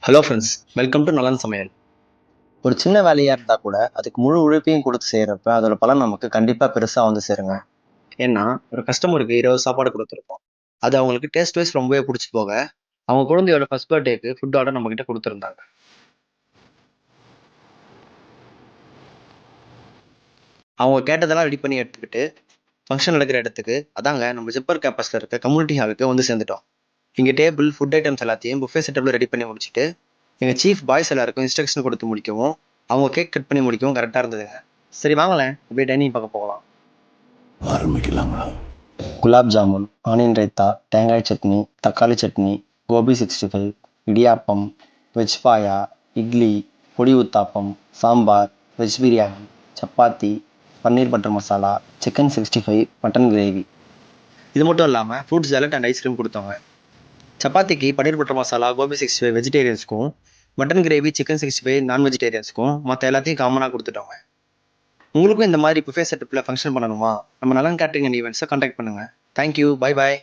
Hello friends, welcome to நலன் சமையல். ஒரு சின்ன வேலையா இருந்தா கூட, அதுக்கு முழு உழைப்பையும் குடுத்து செய்றப்ப, அதோட பலன் நமக்கு கண்டிப்பா பெருசா வந்து சேருங்க. ஏன்னா, ஒரு கஸ்டமருக்கு 20 சாப்பாடு குடுத்துருப்போம். அது அவங்களுக்கு டேஸ்ட் வைஸ் ரொம்பவே புடிச்சு போக, அவங்க குழந்தையோட ஃபர்ஸ்ட் பர்த்டேக்கு ஃபுட் ஆர்டர் நம்மகிட்ட குடுத்துருந்தாங்க. அவங்க கேட்டதெல்லாம் ரெடி பண்ணி எடுத்துக்கிட்டு, ஃபங்ஷன் நடக்கிற இடத்துக்கு, அதாங்க நம்ம ஜிப்பர் கேம்பஸ்ல இருக்க கம்யூனிட்டி ஹாலுக்கு வந்து சேர்ந்துட்டோம். இங்க டேபிள், ஃபுட் ஐட்டம்ஸ் எல்லாத்தையும் புஃபே செட்டப்ல ரெடி பண்ணி முடிச்சுட்டு, எங்க சீஃப் பாய்ஸ் எல்லாருக்கும் இன்ஸ்ட்ரக்ஷன் கொடுத்து முடிக்கவும், அவங்க கேக் கட் பண்ணி முடிக்கவும் கரெக்ட்டா இருந்ததுங்க. சரி வாங்களேன், அப்படியே டைனிங் பக்கம் போகலாம். ஆரம்பிக்கலாங்களா? குலாப் ஜாமுன், ஆனியன் ரைத்தா, தேங்காய் சட்னி, தக்காளி சட்னி, கோபி 65, இடியாப்பம், வெஜ் பாயா, இட்லி, பொடி uttapam, sambar, veg biryani, chapati, paneer butter masala, chicken 65, mutton gravy. இது மட்டும் இல்லாம ஃப்ரூட் சாலட் அண்ட் ஐஸ்கிரீம் கொடுத்தாங்க. சப்பாத்திக்கு பன்னீர் பட்டர் மசாலா, கோபி 65 வெஜிடேரியன்ஸ்க்கும், மட்டன் கிரேவி, சிக்கன் 65 நான் வெஜிடேரியன்ஸ்க்கும், மற்ற எல்லாத்தையும் காமனாக கொடுத்துட்டோங்க. உங்களுக்கும் இந்த மாதிரி புஃபே செட்டப்பில் ஃபங்க்ஷன் பண்ணணுமா? நம்ம நலன் கேட்டரிங் அண்ட் ஈவெண்ட்ஸை கான்டாக்ட் பண்ணுங்கள். Thank you, bye bye.